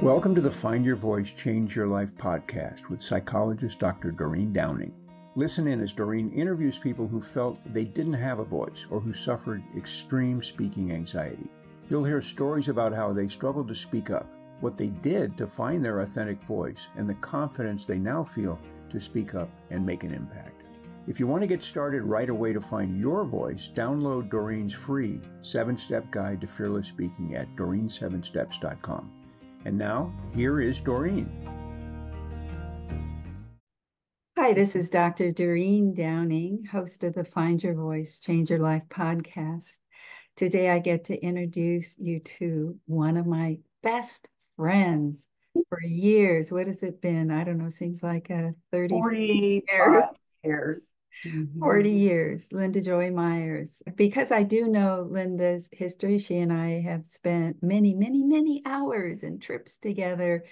Welcome to the Find Your Voice, Change Your Life podcast with psychologist Dr. Doreen Downing. Listen in as Doreen interviews people who felt they didn't have a voice or who suffered extreme speaking anxiety. You'll hear stories about how they struggled to speak up, what they did to find their authentic voice, and the confidence they now feel to speak up and make an impact. If you want to get started right away to find your voice, download Doreen's free 7-step guide to fearless speaking at doreen7steps.com. And now, here is Doreen. Hi, this is Dr. Doreen Downing, host of the Find Your Voice, Change Your Life podcast. Today, I get to introduce you to one of my best friends for years. What has it been? I don't know, seems like 45 years. 40 years, Linda Joy Myers. Because I do know Linda's history, she and I have spent many, many, many hours and trips together.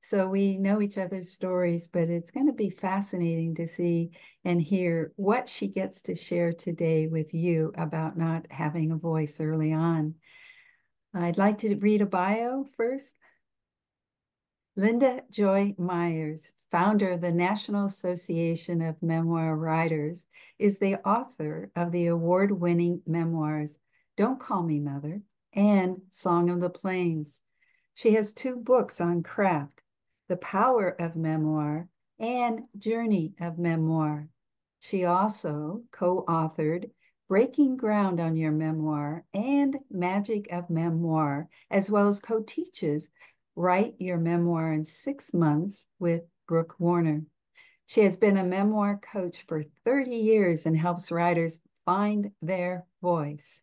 So we know each other's stories, but it's going to be fascinating to see and hear what she gets to share today with you about not having a voice early on. I'd like to read a bio first. Linda Joy Myers, founder of the National Association of Memoir Writers, is the author of the award-winning memoirs, Don't Call Me Mother and Song of the Plains. She has 2 books on craft, The Power of Memoir and Journey of Memoir. She also co-authored Breaking Ground on Your Memoir and Magic of Memoir, as well as co-teaches Write Your Memoir in 6 months with Brooke Warner. She has been a memoir coach for 30 years and helps writers find their voice.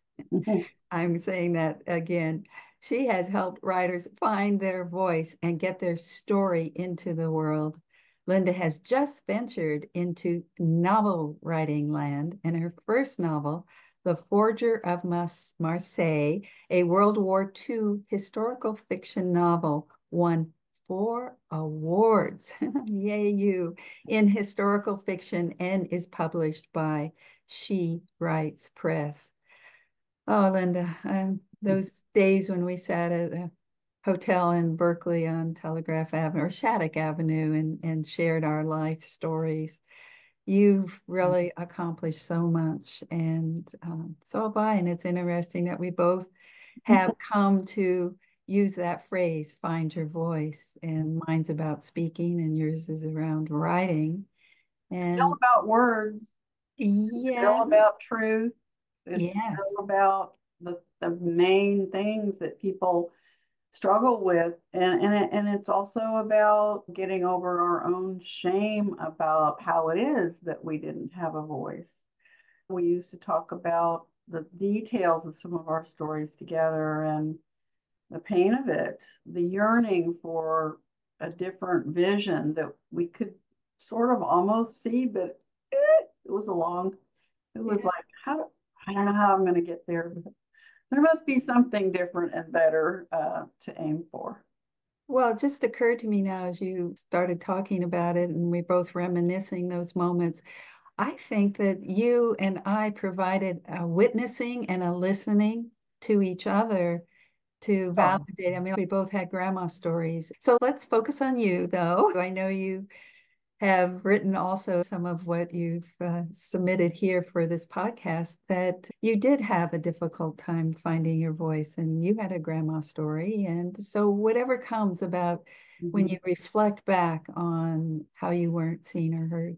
I'm saying that again. She has helped writers find their voice and get their story into the world. Linda has just ventured into novel writing land, and her first novel, The Forger of Marseille, a World War II historical fiction novel, won 4 awards, yay you, in historical fiction and is published by She Writes Press. Oh, Linda, those days when we sat at a hotel in Berkeley on Telegraph Avenue or Shattuck Avenue and shared our life stories. You've really accomplished so much, and so have I. And it's interesting that we both have come to use that phrase, find your voice, and mine's about speaking and yours is around writing. And It's still about words. yeah, It's still about truth. It's yes. still about the main things that people struggle with. And it's also about getting over our own shame about how it is that we didn't have a voice. We used to talk about the details of some of our stories together and the pain of it, the yearning for a different vision that we could sort of almost see, but it was like, I don't know how I'm going to get there, but there must be something different and better to aim for. Well, it just occurred to me now as you started talking about it and we both reminiscing those moments. I think that you and I provided a witnessing and a listening to each other to validate. I mean, we both had grandma stories. So let's focus on you, though. I know you have written also some of what you've submitted here for this podcast, that you did have a difficult time finding your voice and you had a grandma story. And so whatever comes about when you reflect back on how you weren't seen or heard.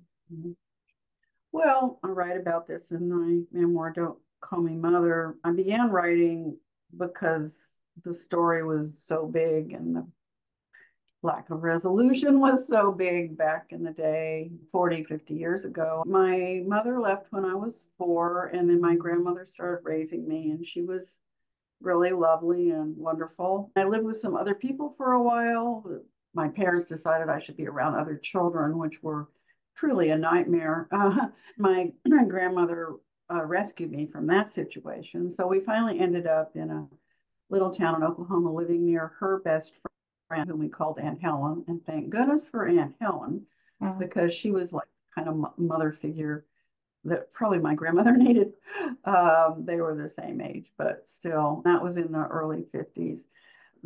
Well, I write about this in my memoir, Don't Call Me Mother. I began writing because the story was so big and the lack of resolution was so big back in the day, 40, 50 years ago. My mother left when I was 4, and then my grandmother started raising me, and she was really lovely and wonderful. I lived with some other people for a while. My parents decided I should be around other children, which were truly a nightmare. My grandmother rescued me from that situation. So we finally ended up in a little town in Oklahoma, living near her best friend, whom we called Aunt Helen. And thank goodness for Aunt Helen, because she was like kind of mother figure that probably my grandmother needed. They were the same age, but still, that was in the early 50s.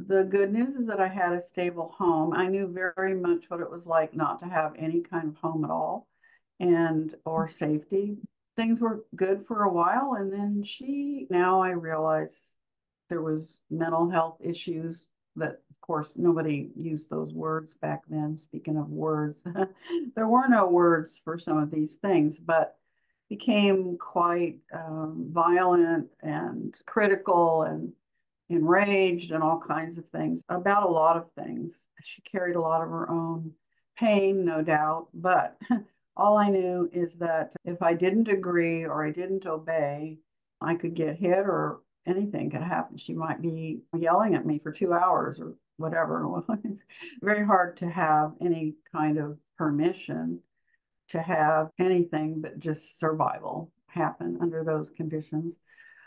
The good news is that I had a stable home. I knew very much what it was like not to have any kind of home at all and or safety. Things were good for a while, and then now I realize there was mental health issues that, of course, nobody used those words back then. Speaking of words, there were no words for some of these things, but became quite violent and critical and enraged and all kinds of things about a lot of things. She carried a lot of her own pain, no doubt, but all I knew is that if I didn't agree or I didn't obey, I could get hit or anything could happen. She might be yelling at me for 2 hours or whatever. It's very hard to have any kind of permission to have anything but just survival happen under those conditions.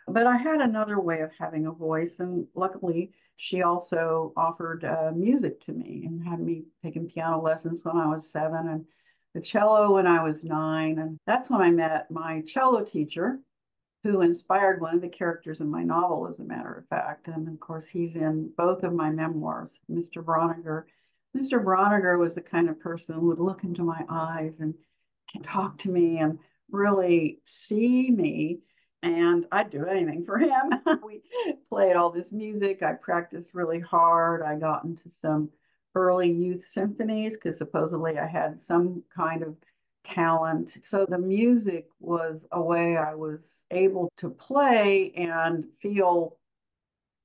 But I had another way of having a voice, and luckily, she also offered music to me and had me taking piano lessons when I was 7 and the cello when I was 9. And that's when I met my cello teacher, who inspired one of the characters in my novel, as a matter of fact. And of course, he's in both of my memoirs, Mr. Broniger. Mr. Broniger was the kind of person who would look into my eyes and talk to me and really see me, and I'd do anything for him. We played all this music. I practiced really hard. I got into some early youth symphonies because supposedly I had some kind of talent. So the music was a way I was able to play and feel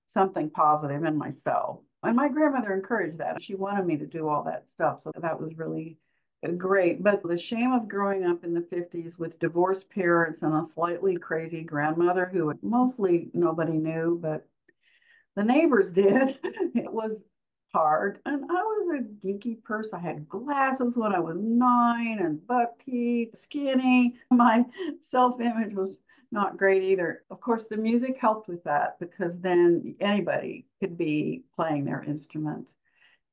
something positive in myself. And my grandmother encouraged that. She wanted me to do all that stuff. So that was really great. But the shame of growing up in the 50s with divorced parents and a slightly crazy grandmother who mostly nobody knew, but the neighbors did. It was hard. And I was a geeky person. I had glasses when I was 9 and buck teeth, skinny. My self-image was not great either. Of course, the music helped with that because then anybody could be playing their instrument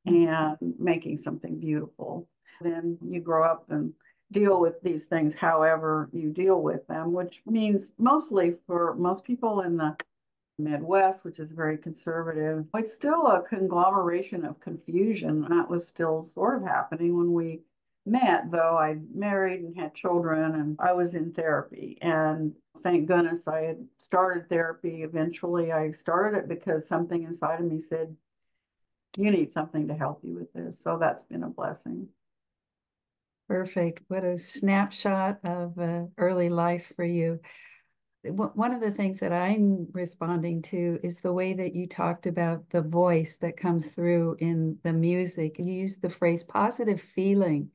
and making something beautiful. Then you grow up and deal with these things however you deal with them, which means mostly for most people in the Midwest, which is very conservative, it's still a conglomeration of confusion. That was still sort of happening when we met, though I married and had children and I was in therapy. And thank goodness I had started therapy. Eventually, I started it because something inside of me said, you need something to help you with this. So that's been a blessing. Perfect. What a snapshot of early life for you. One of the things that I'm responding to is the way that you talked about the voice that comes through in the music. You used the phrase positive feeling.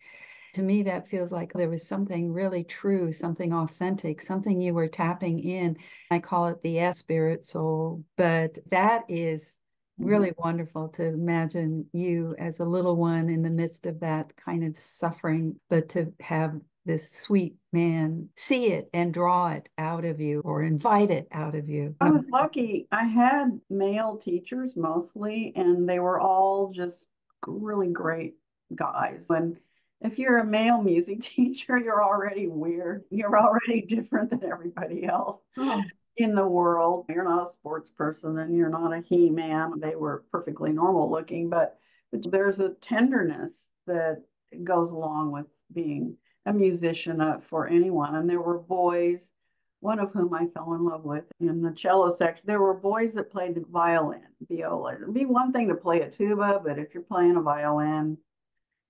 To me, that feels like there was something really true, something authentic, something you were tapping in. I call it the spirit soul, but that is really wonderful to imagine you as a little one in the midst of that kind of suffering, but to have this sweet man see it and draw it out of you or invite it out of you. I was lucky. I had male teachers mostly, and they were all just really great guys. And if you're a male music teacher, you're already weird. You're already different than everybody else in the world. You're not a sports person and you're not a he-man. They were perfectly normal looking, but there's a tenderness that goes along with being a musician for anyone. And there were boys, one of whom I fell in love with in the cello section. There were boys that played the violin, viola. It'd be one thing to play a tuba, but if you're playing a violin,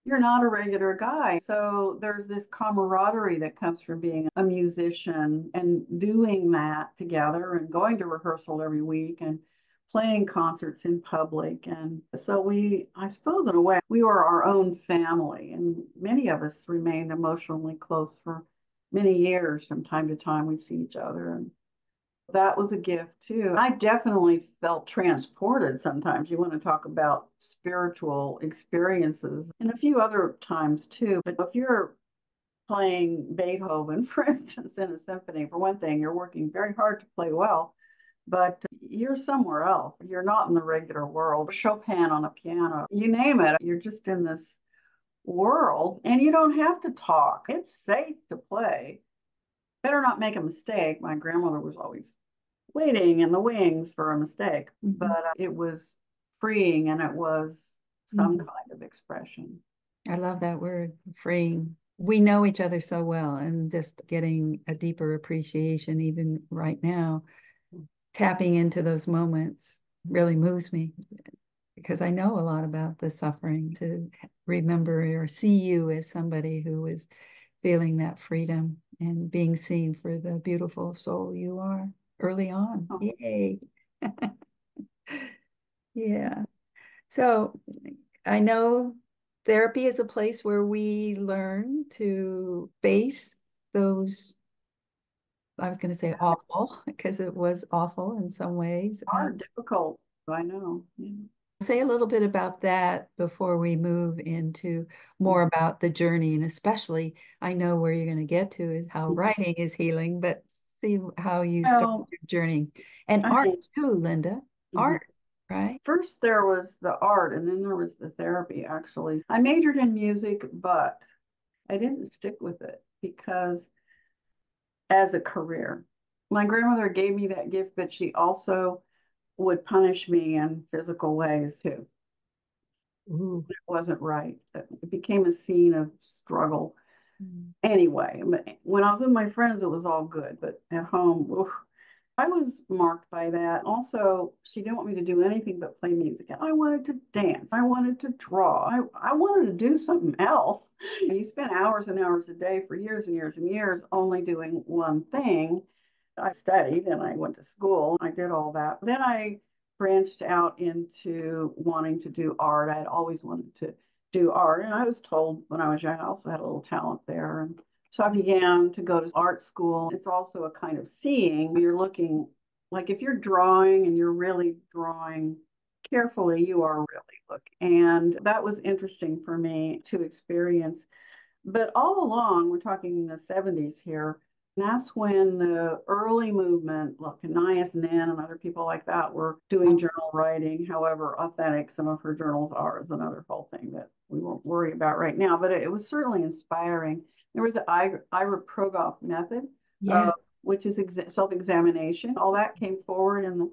you're not a regular guy. So there's this camaraderie that comes from being a musician and doing that together and going to rehearsal every week and playing concerts in public. And so I suppose in a way, we were our own family, and many of us remained emotionally close for many years. From time to time, we'd see each other, and that was a gift too. I definitely felt transported sometimes. You want to talk about spiritual experiences, and a few other times too. But if you're playing Beethoven, for instance, in a symphony, for one thing, you're working very hard to play well, but you're somewhere else. You're not in the regular world. Chopin on a piano, you name it, you're just in this world, and you don't have to talk. It's safe to play. Better not make a mistake. My grandmother was always waiting in the wings for a mistake, but it was freeing, and it was some Mhm. kind of expression. I love that word, freeing. We know each other so well, and just getting a deeper appreciation, even right now, tapping into those moments really moves me because I know a lot about the suffering. To remember or see you as somebody who is feeling that freedom and being seen for the beautiful soul you are early on. Oh, Yay. Yeah. So I know therapy is a place where we learn to face those, I was going to say awful, because it was awful in some ways. hard, difficult. I know. Yeah. Say a little bit about that before we move into more about the journey. And especially, I know where you're going to get to is how writing is healing, but see how you start Well, your journey. And I art think too, Linda. mhm. Art, right? First there was the art, and then there was the therapy, actually. I majored in music, but I didn't stick with it because as a career, my grandmother gave me that gift, but she also would punish me in physical ways too. Ooh. It wasn't right. It became a scene of struggle. Mm. Anyway, when I was with my friends, it was all good, but at home, oof, I was marked by that. Also, she didn't want me to do anything but play music. I wanted to dance. I wanted to draw. I wanted to do something else. You spend hours and hours a day for years and years and years only doing one thing. I studied and I went to school. I did all that. Then I branched out into wanting to do art. I had always wanted to do art. And I was told when I was young, I also had a little talent there. And so I began to go to art school. It's also a kind of seeing. You're looking, like if you're drawing and you're really drawing carefully, you are really looking. And that was interesting for me to experience. But all along, we're talking in the 70s here, and that's when the early movement, like Anais Nin and other people like that, were doing journal writing, however authentic some of her journals are, is another whole thing that we won't worry about right now. But it was certainly inspiring. There was the Ira Progoff method, Yeah. which is self-examination. All that came forward in the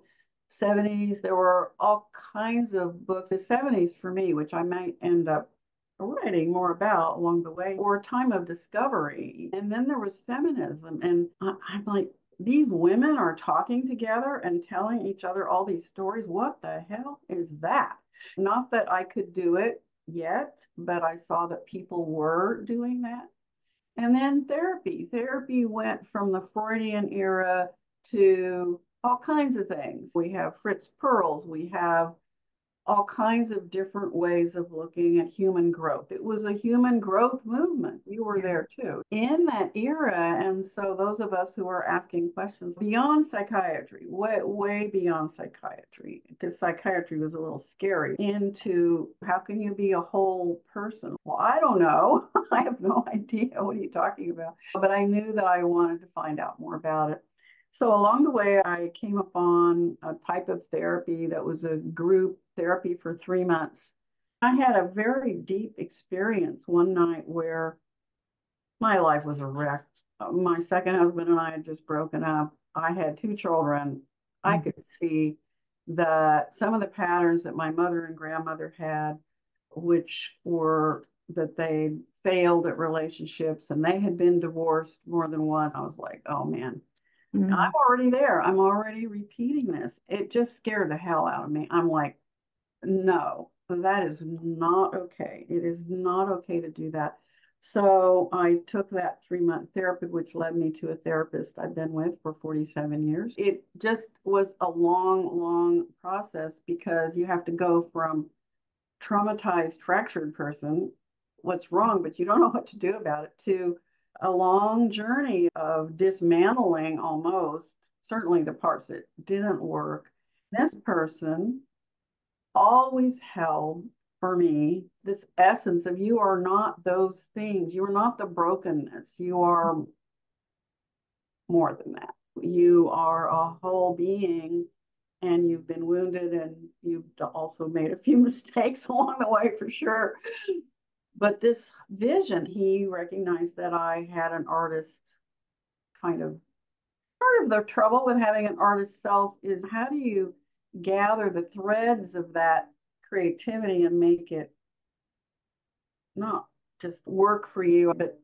70s. There were all kinds of books. The 70s for me, which I might end up writing more about along the way, or a time of discovery. And then there was feminism. And I'm like, these women are talking together and telling each other all these stories. What the hell is that? Not that I could do it yet, but I saw that people were doing that. And then therapy. Therapy went from the Freudian era to all kinds of things. We have Fritz Perls, we have all kinds of different ways of looking at human growth. It was a human growth movement. You were Yeah. there too in that era. And so those of us who are asking questions beyond psychiatry, way beyond psychiatry, because psychiatry was a little scary, into how can you be a whole person? Well, I don't know. I have no idea. What are you talking about? But I knew that I wanted to find out more about it. So along the way, I came upon a type of therapy that was a group therapy for 3 months. I had a very deep experience one night where my life was a wreck. My second husband and I had just broken up. I had 2 children. I could see that some of the patterns that my mother and grandmother had, which were that they failed at relationships and they had been divorced more than once. I was like, oh man, I'm Mm. already there. I'm already repeating this. It just scared the hell out of me. I'm like, no, that is not okay. It is not okay to do that. So I took that 3 month therapy, which led me to a therapist I've been with for 47 years. It just was a long process because you have to go from traumatized, fractured person, what's wrong, but you don't know what to do about it, to a long journey of dismantling almost, certainly the parts that didn't work. This person always held for me this essence of you are not those things. You are not the brokenness. You are more than that. You are a whole being and you've been wounded and you've also made a few mistakes along the way for sure. But this vision, he recognized that I had an artist kind of part of the trouble with having an artist self is how do you gather the threads of that creativity and make it not just work for you, but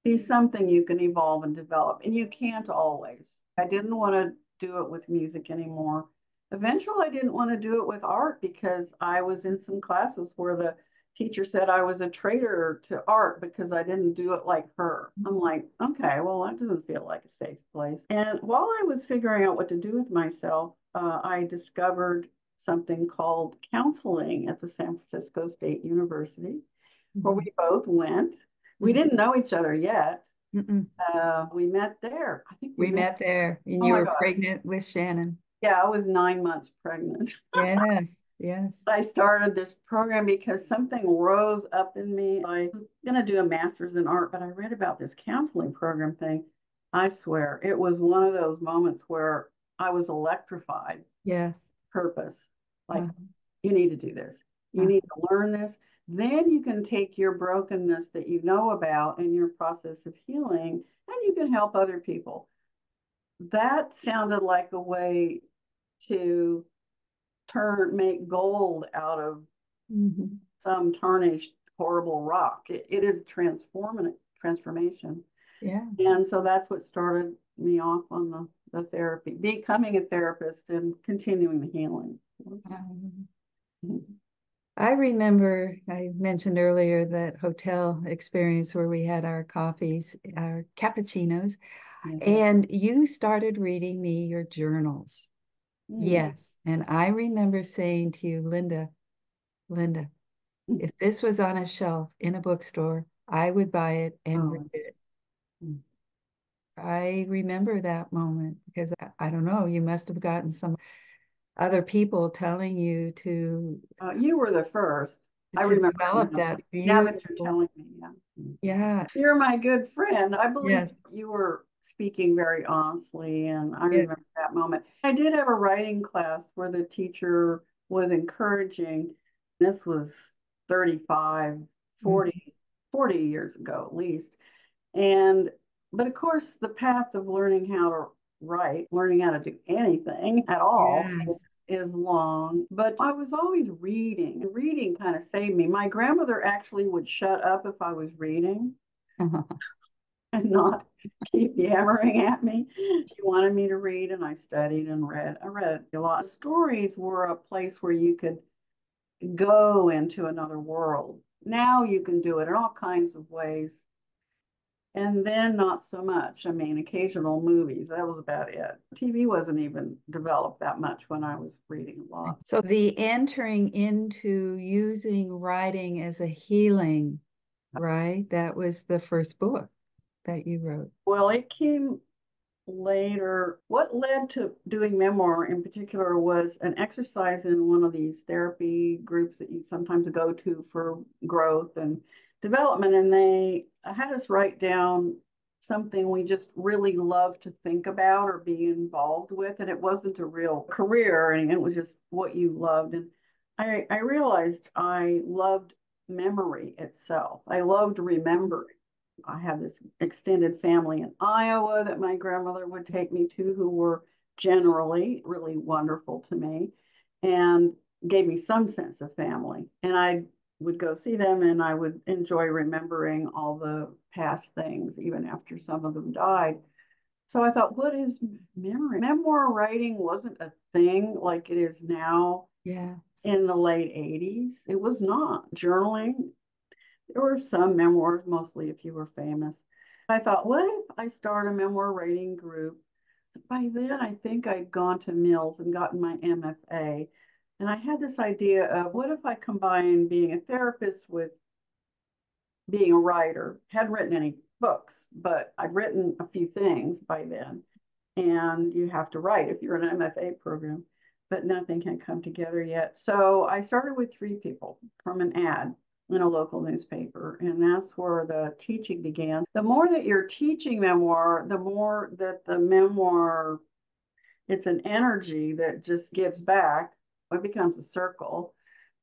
be something you can evolve and develop. And you can't always. I didn't want to do it with music anymore. Eventually, I didn't want to do it with art because I was in some classes where the teacher said I was a traitor to art because I didn't do it like her. I'm like, okay, well, that doesn't feel like a safe place. And while I was figuring out what to do with myself, I discovered something called counseling at the San Francisco State University, where we both went. We didn't know each other yet. We met there. I think we met there, and you were pregnant with Shannon. Yeah, I was 9 months pregnant. Yes, yes. I started this program because something rose up in me. I was going to do a master's in art, but I read about this counseling program thing. I swear, it was one of those moments where I was electrified. Yes. Purpose. Like, you need to do this. You need to learn this. Then you can take your brokenness that you know about in your process of healing, and you can help other people. That sounded like a way to make gold out of some tarnished, horrible rock. It is transformation. Yeah. And so that's what started me off on the therapy, becoming a therapist and continuing the healing. I remember I mentioned earlier that hotel experience where we had our coffees, our cappuccinos, and you started reading me your journals. Yes. And I remember saying to you, Linda, if this was on a shelf in a bookstore, I would buy it and read it. I remember that moment because I don't know, you must have gotten some other people telling you to. You were the first. I to remember develop that. now that you're telling me. Yeah. You're my good friend. I believe Yes. you were speaking very honestly, and I remember that moment. I did have a writing class where the teacher was encouraging. This was 35, 40 years ago at least. But of course, the path of learning how to write, learning how to do anything at all is long. But I was always reading. Reading kind of saved me. My grandmother actually would shut up if I was reading and not keep yammering at me. She wanted me to read, and I studied and read. I read a lot. Stories were a place where you could go into another world. Now you can do it in all kinds of ways. And then not so much. I mean, occasional movies, that was about it. TV wasn't even developed that much when I was reading a lot. So the entering into using writing as a healing, right? That was the first book that you wrote. Well, it came later. What led to doing Memoir in particular was an exercise in one of these therapy groups that you sometimes go to for growth and development. And they had us write down something we just really loved to think about or be involved with. And it wasn't a real career, and it was just what you loved. And I realized I loved memory itself. I loved remembering. I have this extended family in Iowa that my grandmother would take me to, who were generally really wonderful to me and gave me some sense of family. And I would go see them, and I would enjoy remembering all the past things, even after some of them died. So I thought, what is memory? Memoir writing wasn't a thing like it is now. In the late 80s. It was not. Journaling, there were some memoirs, mostly if you were famous. I thought, what if I start a memoir writing group? By then, I think I'd gone to Mills and gotten my MFA. And I had this idea of what if I combine being a therapist with being a writer? Hadn't written any books, but I'd written a few things by then. And you have to write if you're in an MFA program, but nothing had come together yet. So I started with 3 people from an ad in a local newspaper. And that's where the teaching began. The more that you're teaching memoir, the more that the memoir, it's an energy that just gives back. It becomes a circle.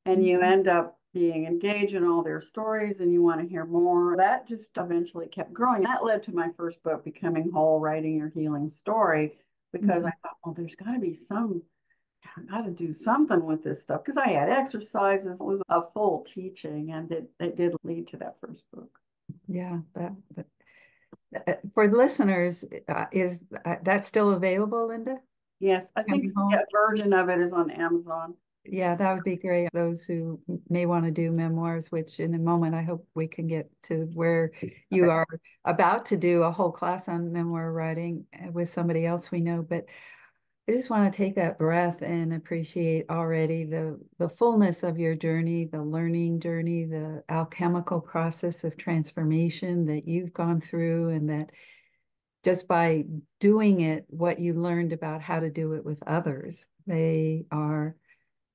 And you end up being engaged in all their stories, and you want to hear more. That just eventually kept growing. That led to my first book, Becoming Whole, Writing Your Healing Story, because I thought, well, there's got to be some I got to do something with this stuff because I had exercises. It was a full teaching, and it did lead to that first book. Yeah, for listeners, is that still available, Linda? Yes, I think a version of it is on Amazon. Yeah, that would be great. Those who may want to do memoirs, which in a moment I hope we can get to where you are about to do a whole class on memoir writing with somebody else we know. But I just want to take that breath and appreciate already the fullness of your journey, the learning journey, the alchemical process of transformation that you've gone through, and that just by doing it, what you learned about how to do it with others, they are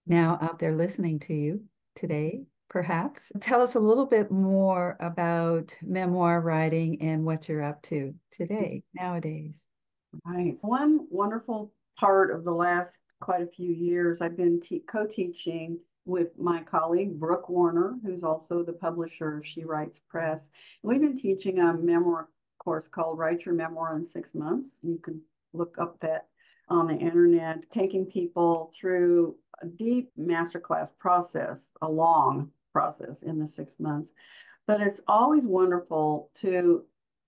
now out there listening to you today, perhaps. Tell us a little bit more about memoir writing and what you're up to today, nowadays. Right. One wonderful part of the last quite a few years, I've been co-teaching with my colleague, Brooke Warner, who's also the publisher of She Writes Press. We've been teaching a memoir course called Write Your Memoir in 6 months. You can look up that on the internet, taking people through a deep masterclass process, a long process in the 6 months. But it's always wonderful to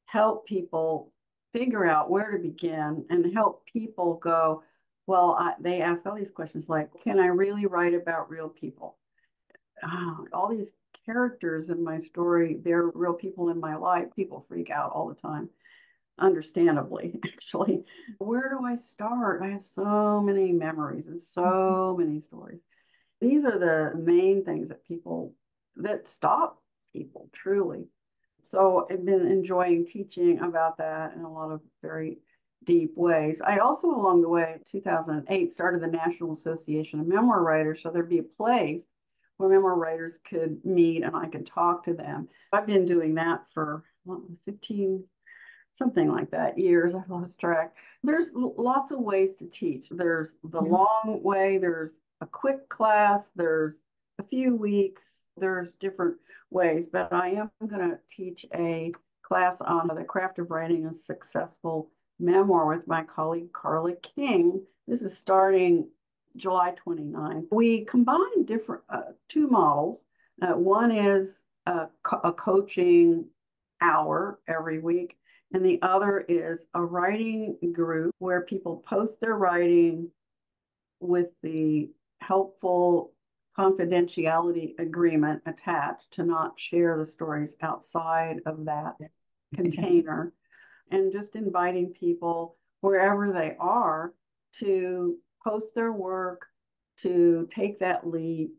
help people figure out where to begin and help people go, well, they ask all these questions like, can I really write about real people? All these characters in my story, they're real people in my life. People freak out all the time, understandably, actually. Where do I start? I have so many memories and so many stories. These are the main things that stop people truly. So I've been enjoying teaching about that in a lot of very deep ways. I also, along the way, 2008, started the National Association of Memoir Writers. So there'd be a place where memoir writers could meet and I could talk to them. I've been doing that for 15, something like that, years. I've lost track. There's lots of ways to teach. There's the long way, there's a quick class, there's a few weeks, there's different ways, but I am going to teach a class on the craft of writing a successful memoir with my colleague Carla King. This is starting July 29th. We combine different two models. One is a coaching hour every week, and the other is a writing group where people post their writing with the helpful confidentiality agreement attached to not share the stories outside of that container, and just inviting people wherever they are to post their work, to take that leap.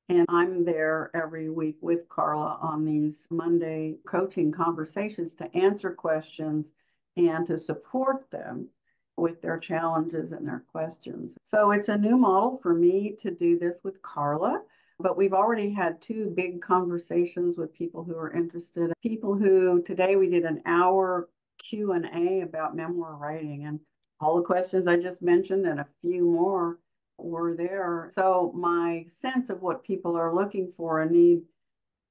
And I'm there every week with Carla on these Monday coaching conversations to answer questions and to support them with their challenges and their questions. So it's a new model for me to do this with Carla, but we've already had 2 big conversations with people who are interested. People who, today we did an hour Q&A about memoir writing, and all the questions I just mentioned and a few more were there. So my sense of what people are looking for and need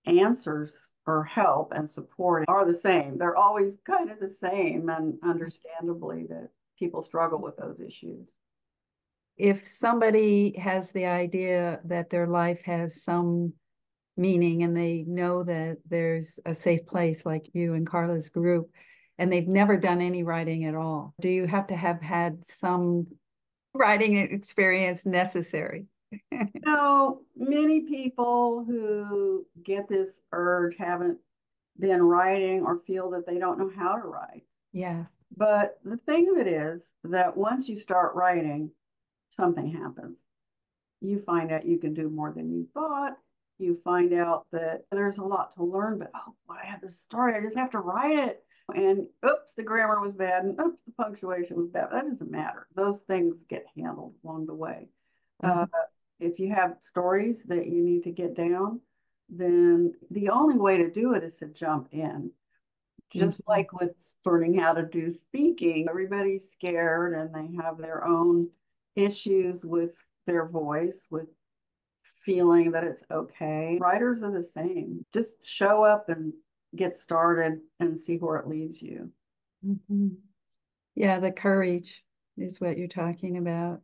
answers or help and support are the same. They're always kind of the same, and understandably that people struggle with those issues. If somebody has the idea that their life has some meaning and they know that there's a safe place like you and Carla's group, and they've never done any writing at all, do you have to have had some writing experience necessary? Many people who get this urge haven't been writing or feel that they don't know how to write. Yes. But the thing of it is that once you start writing, something happens. You find out you can do more than you thought. You find out that there's a lot to learn, but oh, I have this story. I just have to write it. And oops, the grammar was bad. And oops, the punctuation was bad. That doesn't matter. Those things get handled along the way. If you have stories that you need to get down, then the only way to do it is to jump in. Just like with learning how to do speaking, everybody's scared and they have their own issues with their voice, with feeling that it's okay. Writers are the same. Just show up and get started and see where it leads you. Yeah, the courage is what you're talking about.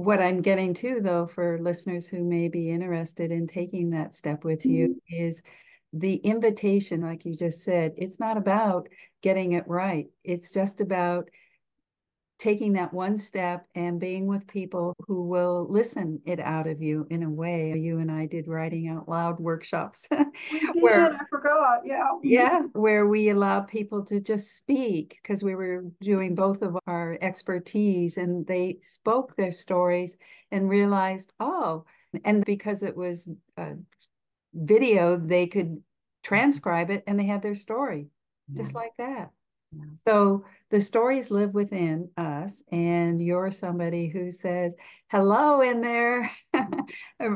what I'm getting to, though, for listeners who may be interested in taking that step with you is the invitation, like you just said. It's not about getting it right. It's just about taking that one step and being with people who will listen it out of you in a way. You and I did writing out loud workshops We did, where, I forgot, yeah. yeah, where we allow people to just speak, because we were doing both of our expertise, and they spoke their stories and realized, oh, and because it was video, they could transcribe it and they had their story just like that. Yeah. So the stories live within us, and you're somebody who says, hello in there.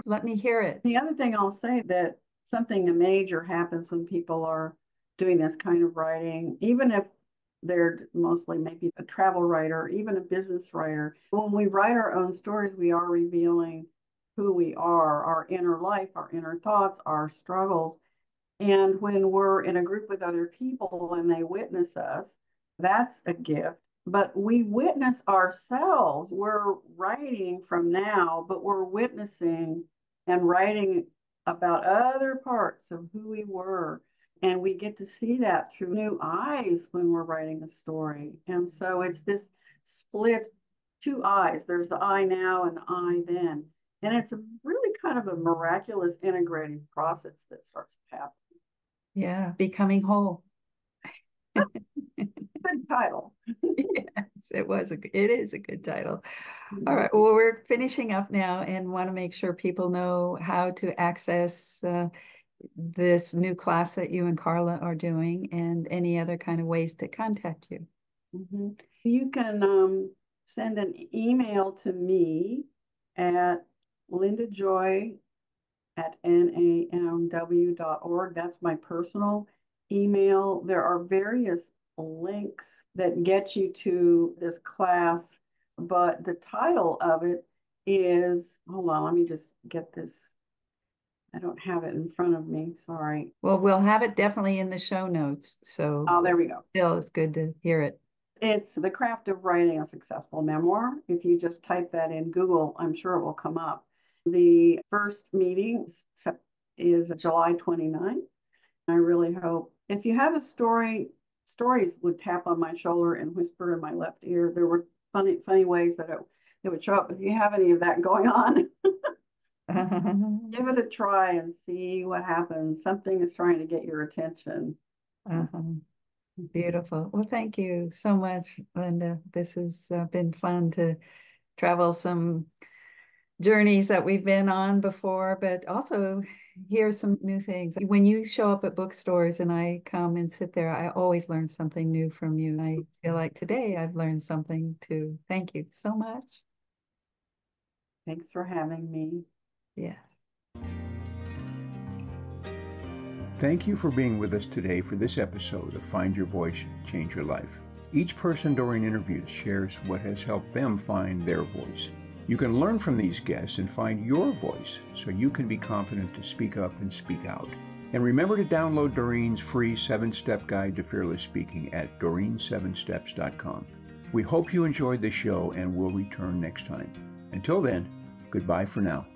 Let me hear it. The other thing I'll say, that something major happens when people are doing this kind of writing, even if they're mostly maybe a travel writer, even a business writer. When we write our own stories, we are revealing who we are, our inner life, our inner thoughts, our struggles. And when we're in a group with other people and they witness us, that's a gift. But we witness ourselves. We're writing from now, but we're witnessing and writing about other parts of who we were. And we get to see that through new eyes when we're writing a story. And so it's this split two eyes. There's the I now and the I then. And it's a really kind of a miraculous integrating process that starts to happen. Yeah, becoming whole. Good title. Yes, it is a good title. All right, well, we're finishing up now and want to make sure people know how to access this new class that you and Carla are doing, and any other kind of ways to contact you. You can send an email to me at lindajoy@namw.org. That's my personal email. There are various links that get you to this class, but the title of it is, hold on, let me just get this. I don't have it in front of me, sorry. Well, we'll have it definitely in the show notes. So there we go. Still, it's good to hear it. It's The Craft of Writing a Successful Memoir. If you just type that in Google, I'm sure it will come up. The first meeting is July 29th. I really hope, if you have a story, stories would tap on my shoulder and whisper in my left ear. There were funny ways that it would show up. If you have any of that going on, give it a try and see what happens. Something is trying to get your attention. Beautiful. Well, thank you so much, Linda. This has been fun to travel some journeys that we've been on before, but also hear some new things. When you show up at bookstores and I come and sit there, I always learn something new from you. And I feel like today I've learned something too. Thank you so much. Thanks for having me. Yes. Thank you for being with us today for this episode of Find Your Voice, Change Your Life. Each person Doreen interviews shares what has helped them find their voice. You can learn from these guests and find your voice so you can be confident to speak up and speak out. And remember to download Doreen's free 7-step guide to fearless speaking at doreen7steps.com. We hope you enjoyed the show and will return next time. Until then, goodbye for now.